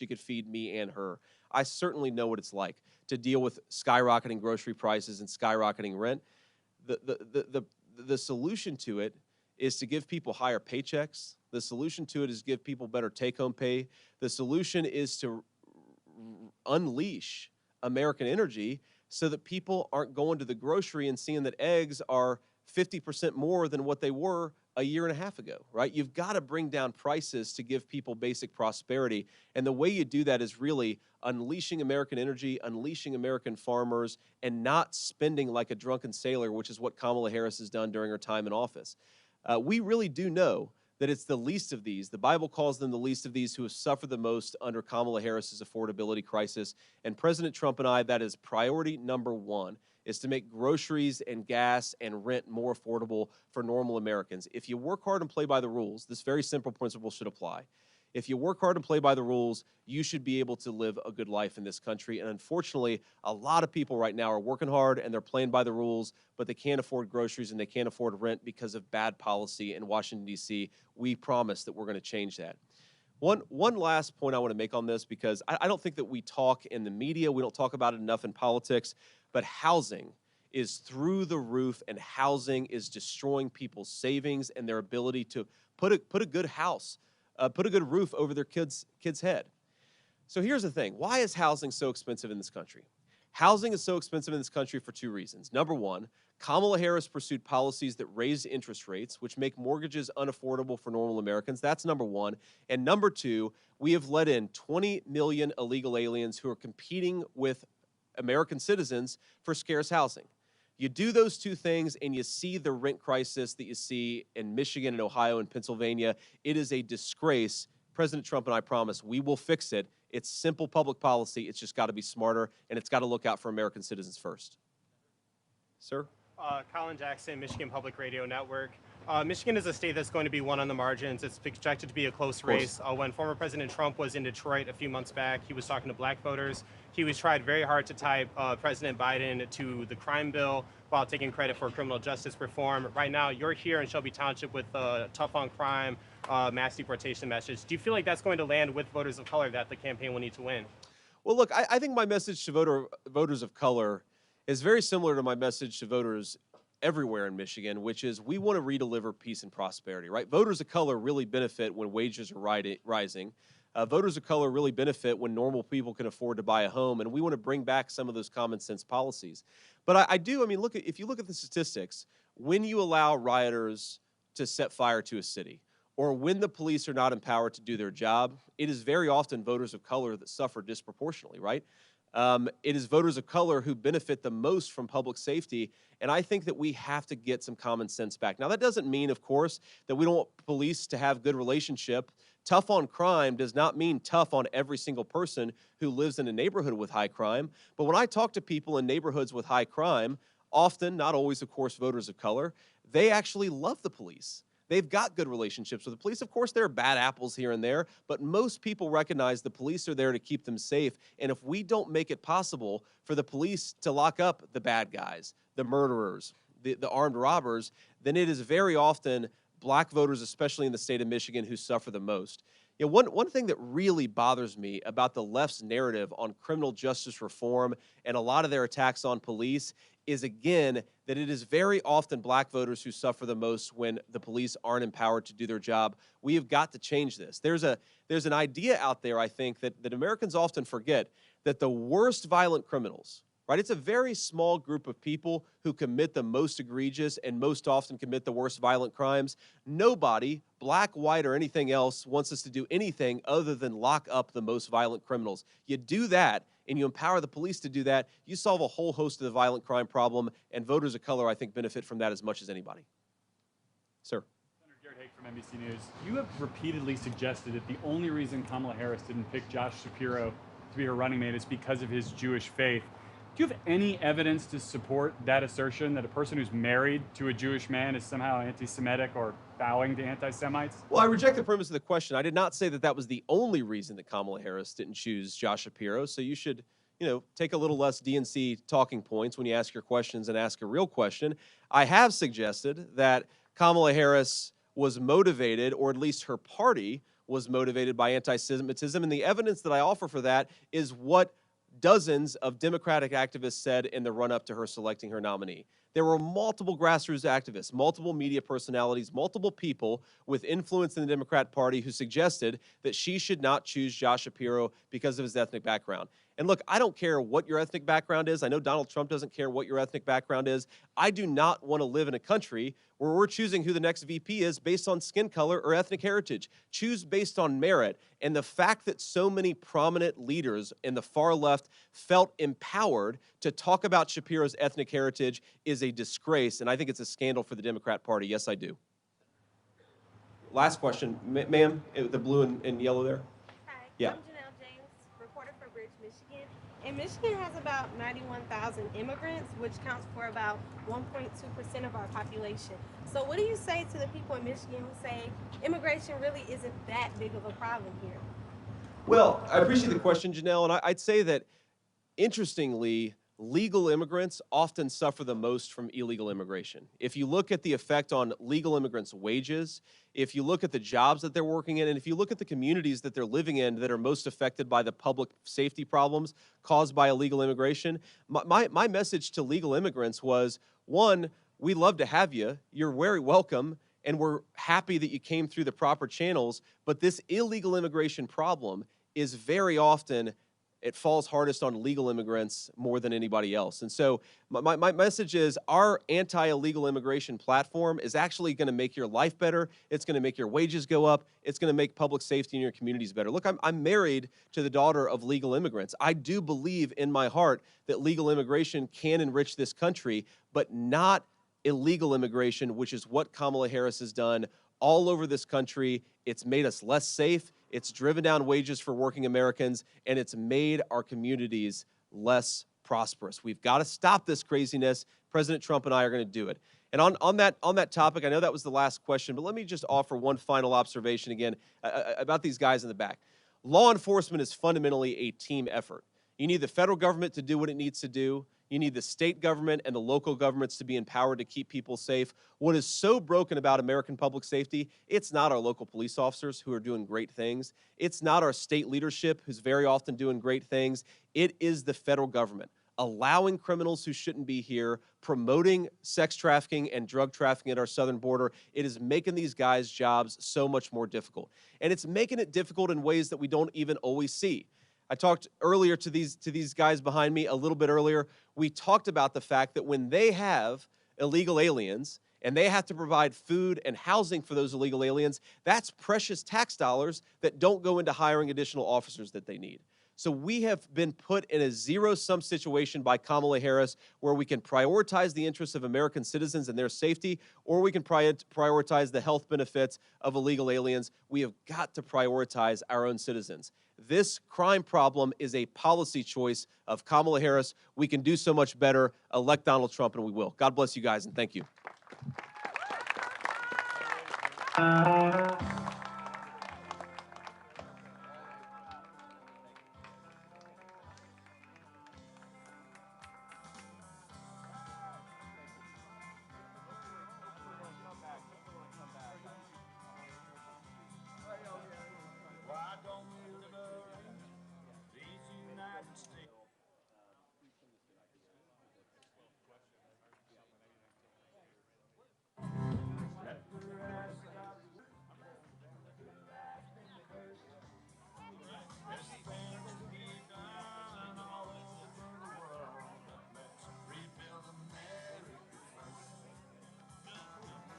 she could feed me and her. I certainly know what it's like to deal with skyrocketing grocery prices and skyrocketing rent. The solution to it is to give people higher paychecks. The solution to it is give people better take-home pay. The solution is to unleash American energy so that people aren't going to the grocery and seeing that eggs are 50% more than what they were a year and a half ago, right? You've got to bring down prices to give people basic prosperity. And the way you do that is really unleashing American energy, unleashing American farmers, and not spending like a drunken sailor, which is what Kamala Harris has done during her time in office. We really do know that it's the least of these. The Bible calls them the least of these who have suffered the most under Kamala Harris's affordability crisis. And President Trump and I, that is priority number one, is to make groceries and gas and rent more affordable for normal Americans. If you work hard and play by the rules, this very simple principle should apply. If you work hard and play by the rules, you should be able to live a good life in this country. And unfortunately, a lot of people right now are working hard and they're playing by the rules, but they can't afford groceries and they can't afford rent because of bad policy in Washington, D.C. We promise that we're going to change that. One last point I want to make on this, because I don't think that we talk in the media, we don't talk about it enough in politics, but housing is through the roof, and housing is destroying people's savings and their ability to put a good house, put a good roof over their kid's head. So here's the thing. Why is housing so expensive in this country? Housing is so expensive in this country for two reasons. Number one, Kamala Harris pursued policies that raised interest rates, which make mortgages unaffordable for normal Americans. That's number one. And number two, we have let in 20 million illegal aliens who are competing with American citizens for scarce housing. You do those two things and you see the rent crisis that you see in Michigan and Ohio and Pennsylvania. It is a disgrace. President Trump and I promise we will fix it. It's simple public policy. It's just got to be smarter, and it's got to look out for American citizens first. Sir? Colin Jackson, Michigan Public Radio Network. Michigan is a state that's going to be one on the margins. It's projected to be a close race. When former President Trump was in Detroit a few months back, he was talking to black voters. He was tried very hard to tie President Biden to the crime bill while taking credit for criminal justice reform. Right now, you're here in Shelby Township with a tough on crime, mass deportation message. Do you feel like that's going to land with voters of color that the campaign will need to win? Well, look, I think my message to voters of color is very similar to my message to voters everywhere in Michigan, which is we want to redeliver peace and prosperity, right? Voters of color really benefit when wages are rising. Voters of color really benefit when normal people can afford to buy a home, and we want to bring back some of those common sense policies. But I mean, if you look at the statistics, when you allow rioters to set fire to a city, or when the police are not empowered to do their job, it is very often voters of color that suffer disproportionately, right? It is voters of color who benefit the most from public safety, and I think that we have to get some common sense back. Now, that doesn't mean, of course, that we don't want police to have good relationship. Tough on crime does not mean tough on every single person who lives in a neighborhood with high crime. But when I talk to people in neighborhoods with high crime, often, not always, of course, voters of color, they actually love the police. They've got good relationships with the police. Of course, there are bad apples here and there, but most people recognize the police are there to keep them safe. And if we don't make it possible for the police to lock up the bad guys, the murderers, the armed robbers, then it is very often black voters, especially in the state of Michigan, who suffer the most. You know, one thing that really bothers me about the left's narrative on criminal justice reform and a lot of their attacks on police is, again, that it is very often black voters who suffer the most when the police aren't empowered to do their job. We have got to change this. There's an idea out there, I think, that Americans often forget that the worst violent criminals, right? It's a very small group of people who commit the most egregious and most often commit the worst violent crimes. Nobody, black, white, or anything else, wants us to do anything other than lock up the most violent criminals. You do that, and you empower the police to do that, you solve a whole host of the violent crime problem, and voters of color, I think, benefit from that as much as anybody. Sir. Senator Jared Hake from NBC News. You have repeatedly suggested that the only reason Kamala Harris didn't pick Josh Shapiro to be her running mate is because of his Jewish faith. Do you have any evidence to support that assertion, that a person who's married to a Jewish man is somehow anti-Semitic or bowing to anti-Semites? Well, I reject the premise of the question. I did not say that that was the only reason that Kamala Harris didn't choose Josh Shapiro. So you should, take a little less DNC talking points when you ask your questions and ask a real question. I have suggested that Kamala Harris was motivated, or at least her party was motivated by anti-Semitism. And the evidence that I offer for that is what dozens of Democratic activists said in the run-up to her selecting her nominee. There were multiple grassroots activists, multiple media personalities, multiple people with influence in the Democrat Party who suggested that she should not choose Josh Shapiro because of his ethnic background. And look, I don't care what your ethnic background is. I know Donald Trump doesn't care what your ethnic background is. I do not want to live in a country where we're choosing who the next VP is based on skin color or ethnic heritage. Choose based on merit. And the fact that so many prominent leaders in the far left felt empowered to talk about Shapiro's ethnic heritage is a disgrace, and I think it's a scandal for the Democrat Party. Yes, I do. Last question, ma'am, the blue and yellow there. Hi, Yeah. I'm Janelle James, reporter for Bridge, Michigan. And Michigan has about 91,000 immigrants, which counts for about 1.2% of our population. So what do you say to the people in Michigan who say immigration really isn't that big of a problem here? Well, I appreciate the question, Janelle, and I'd say that, interestingly, legal immigrants often suffer the most from illegal immigration. If you look at the effect on legal immigrants' wages, if you look at the jobs that they're working in, and if you look at the communities that they're living in that are most affected by the public safety problems caused by illegal immigration, my message to legal immigrants was, one, we love to have you. You're very welcome, and we're happy that you came through the proper channels, but this illegal immigration problem is very often, it falls hardest on legal immigrants more than anybody else. And so my message is our anti-illegal immigration platform is actually going to make your life better. It's going to make your wages go up. It's going to make public safety in your communities better. Look, I'm married to the daughter of legal immigrants. I do believe in my heart that legal immigration can enrich this country, but not illegal immigration, which is what Kamala Harris has done all over this country. It's made us less safe. It's driven down wages for working Americans, and it's made our communities less prosperous. We've got to stop this craziness. President Trump and I are going to do it. And on that topic, I know that was the last question, but let me just offer one final observation again about these guys in the back. Law enforcement is fundamentally a team effort. You need the federal government to do what it needs to do. You need the state government and the local governments to be empowered to keep people safe. What is so broken about American public safety, it's not our local police officers who are doing great things. It's not our state leadership who's very often doing great things. It is the federal government allowing criminals who shouldn't be here, promoting sex trafficking and drug trafficking at our southern border. It is making these guys' jobs so much more difficult. And it's making it difficult in ways that we don't even always see. I talked earlier to these guys behind me a little bit earlier. We talked about the fact that when they have illegal aliens and they have to provide food and housing for those illegal aliens, that's precious tax dollars that don't go into hiring additional officers that they need. So we have been put in a zero-sum situation by Kamala Harris where we can prioritize the interests of American citizens and their safety, or we can prioritize the health benefits of illegal aliens. We have got to prioritize our own citizens. This crime problem is a policy choice of Kamala Harris. We can do so much better. Elect Donald Trump, and we will. God bless you guys, and thank you.